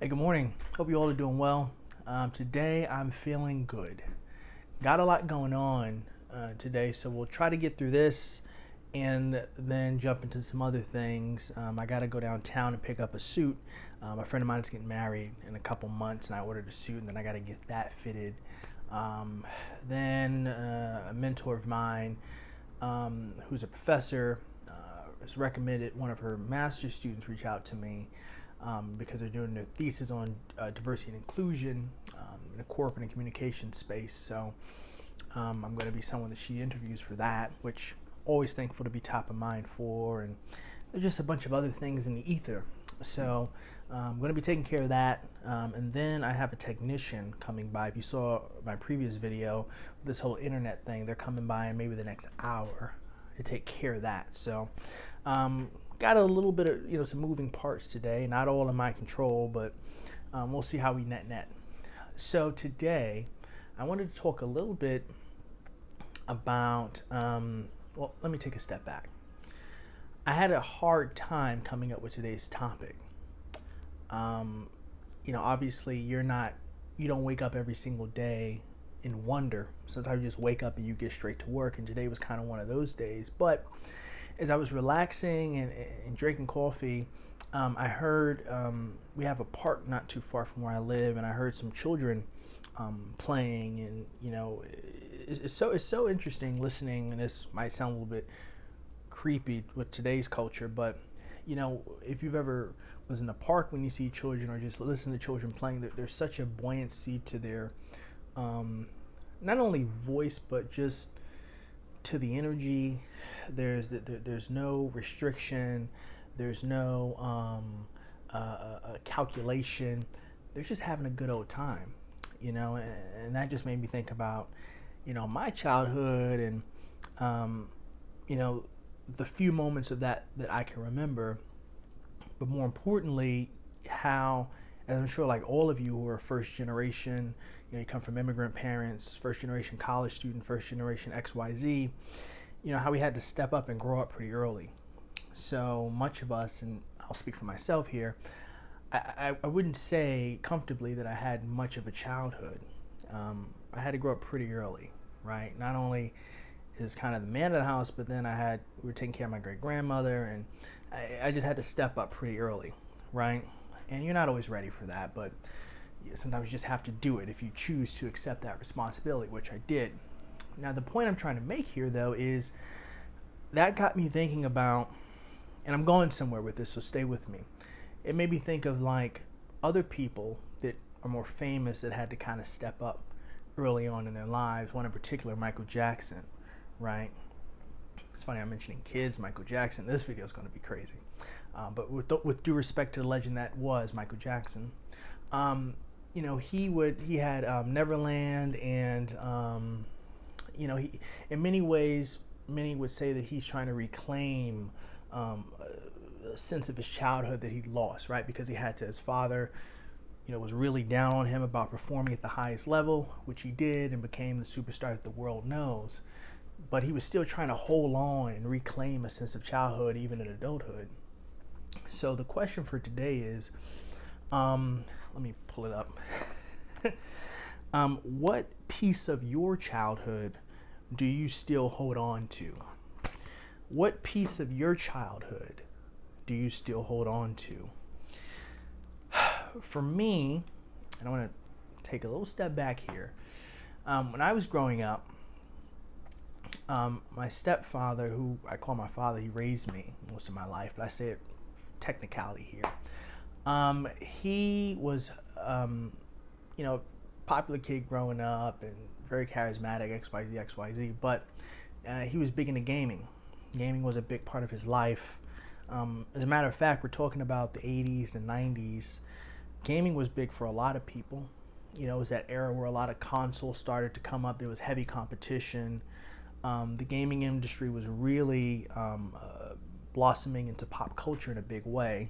Hey, good morning. Hope you all are doing well. Today I'm feeling good. Got a lot going on today, so we'll try to get through this and then jump into some other things. I got to go downtown and pick up a suit. A friend of mine is getting married in a couple months, and I ordered a suit, and then I got to get that fitted. Then a mentor of mine, who's a professor, has recommended one of her master's students reach out to me because they're doing their thesis on diversity and inclusion in the corporate and communication space. So I'm going to be someone that she interviews for that, which always thankful to be top of mind for. And there's just a bunch of other things in the ether. So I'm going to be taking care of that. And then I have a technician coming by. If you saw my previous video, this whole internet thing, they're coming by in maybe the next hour to take care of that. So got a little bit of some moving parts today, not all in my control, but we'll see how we net. So today I wanted to talk a little bit about well, let me take a step back. I had a hard time coming up with today's topic. Obviously you don't wake up every single day in wonder. Sometimes you just wake up and you get straight to work, and today was kind of one of those days. But as I was relaxing and drinking coffee, I heard we have a park not too far from where I live, and I heard some children playing, and it's so interesting listening. And this might sound a little bit creepy with today's culture, but if you've ever was in the park when you see children or just listen to children playing, there's such a buoyancy to their not only voice but just to the energy. There's no restriction. There's no calculation. They're just having a good old time, and that just made me think about my childhood and the few moments of that I can remember, but more importantly, how, as I'm sure like all of you who are first generation, you come from immigrant parents, first generation college student, first generation XYZ, how we had to step up and grow up pretty early. So much of us, and I'll speak for myself here, I wouldn't say comfortably that I had much of a childhood. I had to grow up pretty early, right? Not only is kind of the man of the house, but then we were taking care of my great grandmother, and I just had to step up pretty early, right? And you're not always ready for that, but sometimes you just have to do it if you choose to accept that responsibility, which I did. Now, the point I'm trying to make here, though, is that got me thinking about, and I'm going somewhere with this, so stay with me. It made me think of like other people that are more famous that had to kind of step up early on in their lives. One in particular, Michael Jackson, right? It's funny I'm mentioning kids, Michael Jackson. This video is going to be crazy. But with due respect to the legend that was Michael Jackson, he had Neverland, and he, in many ways, many would say that he's trying to reclaim a sense of his childhood that he lost, right? Because he had to, his father, was really down on him about performing at the highest level, which he did, and became the superstar that the world knows. But he was still trying to hold on and reclaim a sense of childhood, even in adulthood. So the question for today is, let me pull it up. What piece of your childhood do you still hold on to? What piece of your childhood do you still hold on to? For me, and I want to take a little step back here. When I was growing up, my stepfather, who I call my father, he raised me most of my life, but I say it technicality here. He was, popular kid growing up and very charismatic, XYZ, but he was big into gaming. Gaming was a big part of his life. As a matter of fact, we're talking about the 80s and 90s. Gaming was big for a lot of people. It was that era where a lot of consoles started to come up. There was heavy competition. The gaming industry was really blossoming into pop culture in a big way.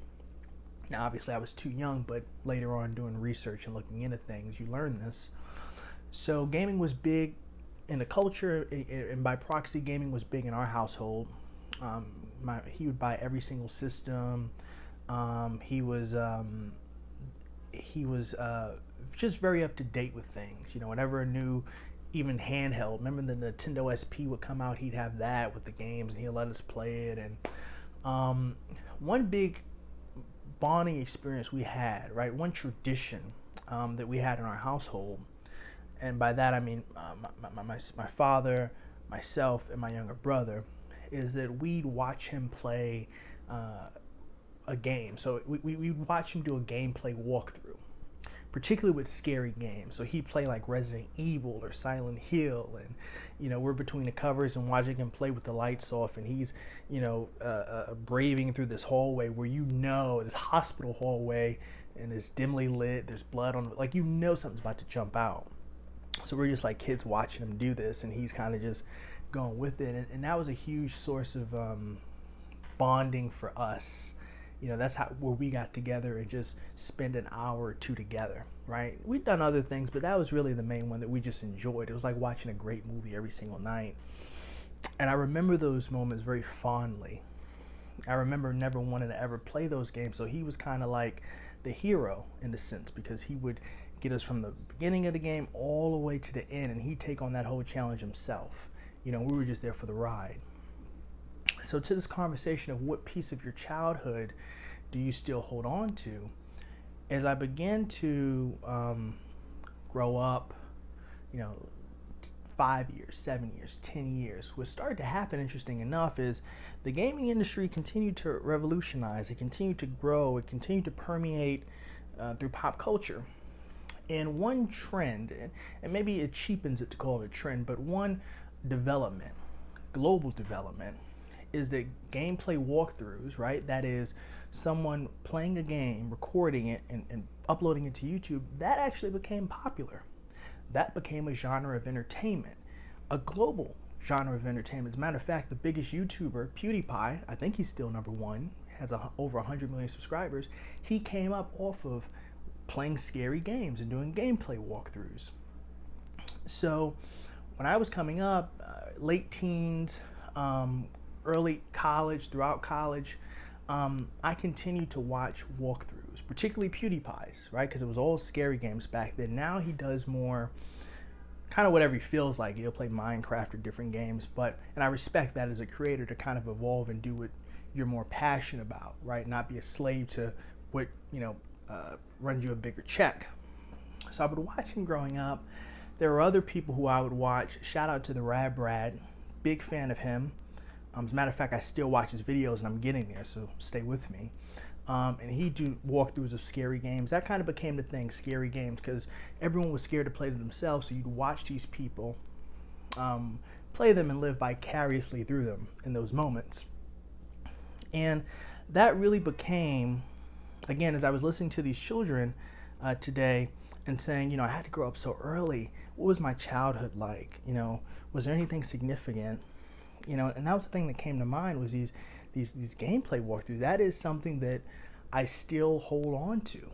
Now, obviously, I was too young, but later on doing research and looking into things, you learn this. So gaming was big in the culture, and by proxy, gaming was big in our household. He would buy every single system. He he was just very up to date with things. Whenever a new, even handheld, remember the Nintendo SP would come out, he'd have that with the games, and he'll let us play it. And one big bonding experience we had, right? One tradition that we had in our household, and by that I mean my father, myself, and my younger brother, is that we'd watch him play a game. So we'd watch him do a gameplay walkthrough, particularly with scary games. So he'd play like Resident Evil or Silent Hill, and we're between the covers and watching him play with the lights off, and he's braving through this hallway where this hospital hallway, and it's dimly lit, there's blood on, like, something's about to jump out. So we're just like kids watching him do this, and he's kind of just going with it, and that was a huge source of bonding for us. That's where we got together and just spend an hour or two together, right? We'd done other things, but that was really the main one that we just enjoyed. It was like watching a great movie every single night. And I remember those moments very fondly. I remember never wanting to ever play those games, so he was kind of like the hero in a sense, because he would get us from the beginning of the game all the way to the end, and he'd take on that whole challenge himself. We were just there for the ride. So to this conversation of what piece of your childhood do you still hold on to, as I began to grow up, 5 years, 7 years, 10 years, what started to happen, interesting enough, is the gaming industry continued to revolutionize. It continued to grow. It continued to permeate through pop culture. And one trend, and maybe it cheapens it to call it a trend, but one development, global development, is that gameplay walkthroughs, right? That is someone playing a game, recording it, and uploading it to YouTube. That actually became popular. That became a genre of entertainment, a global genre of entertainment. As a matter of fact, the biggest YouTuber, PewDiePie, I think he's still number one, has over 100 million subscribers. He came up off of playing scary games and doing gameplay walkthroughs. So when I was coming up, late teens, early college, throughout college, I continued to watch walkthroughs, particularly PewDiePie's, right? Because it was all scary games back then. Now he does more kind of whatever he feels like. He'll play Minecraft or different games, and I respect that as a creator, to kind of evolve and do what you're more passionate about, right? Not be a slave to what, runs you a bigger check. So I would watch him growing up. There were other people who I would watch. Shout out to the Rad Brad, big fan of him. As a matter of fact, I still watch his videos, and I'm getting there, so stay with me. And he'd do walkthroughs of scary games. That kind of became the thing, scary games, because everyone was scared to play them themselves, so you'd watch these people play them and live vicariously through them in those moments. And that really became, again, as I was listening to these children today and saying, I had to grow up so early. What was my childhood like? Was there anything significant? And that was the thing that came to mind, was these gameplay walkthroughs. That is something that I still hold on to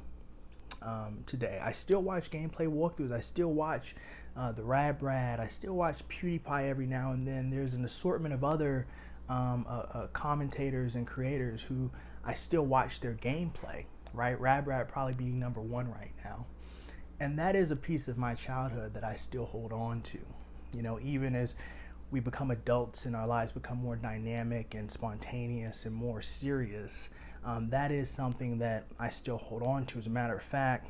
today. I still watch gameplay walkthroughs. I still watch the Rad Brad. I still watch PewDiePie every now and then. There's an assortment of other commentators and creators who I still watch their gameplay, right? Rad Brad probably being number one right now. And that is a piece of my childhood that I still hold on to. Even as we become adults and our lives become more dynamic and spontaneous and more serious, that is something that I still hold on to. As a matter of fact,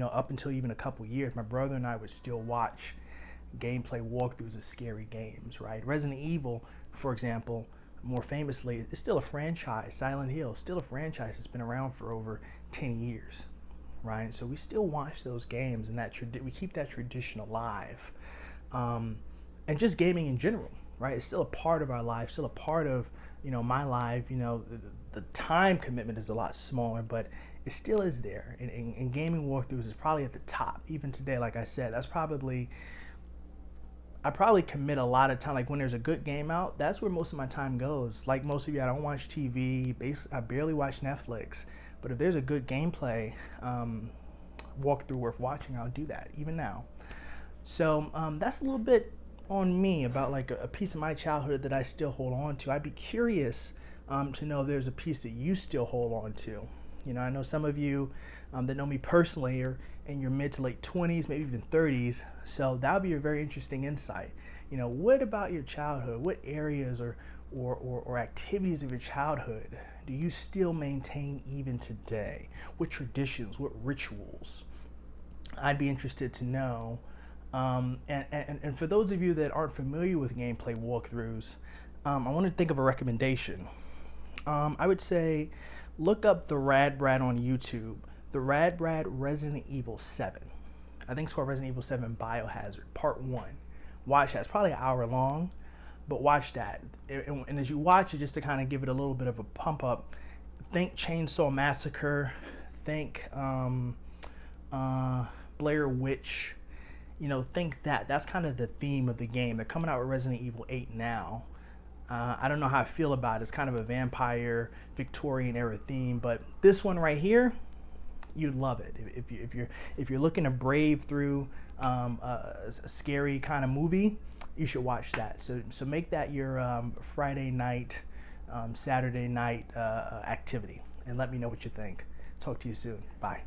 up until even a couple years, my brother and I would still watch gameplay walkthroughs of scary games, right? Resident Evil, for example, more famously, is still a franchise. Silent Hill, still a franchise that's been around for over 10 years, right? So we still watch those games, and we keep that tradition alive. And just gaming in general, right? It's still a part of our life, still a part of, my life. The time commitment is a lot smaller, but it still is there. And gaming walkthroughs is probably at the top. Even today, like I said, I probably commit a lot of time. Like when there's a good game out, that's where most of my time goes. Like most of you, I don't watch TV. I barely watch Netflix. But if there's a good gameplay walkthrough worth watching, I'll do that, even now. So that's a little bit on me about like a piece of my childhood that I still hold on to. I'd be curious to know if there's a piece that you still hold on to. I know some of you that know me personally are in your mid to late 20s, maybe even 30s. So that would be a very interesting insight. You know, what about your childhood? What areas or activities of your childhood do you still maintain even today? What traditions, what rituals? I'd be interested to know. And for those of you that aren't familiar with gameplay walkthroughs, I want to think of a recommendation. I would say look up the Rad Brad on YouTube. The Rad Brad Resident Evil 7. I think it's called Resident Evil 7 Biohazard, Part 1. Watch that. It's probably an hour long, but watch that. And as you watch it, just to kind of give it a little bit of a pump up, think Chainsaw Massacre, think Blair Witch. You know, think that. That's kind of the theme of the game. They're coming out with Resident Evil 8 now. I don't know how I feel about it. It's kind of a vampire Victorian era theme, but this one right here, you'd love it. If you're looking to brave through a scary kind of movie, you should watch that. So make that your Friday night, Saturday night activity, and let me know what you think. Talk to you soon. Bye.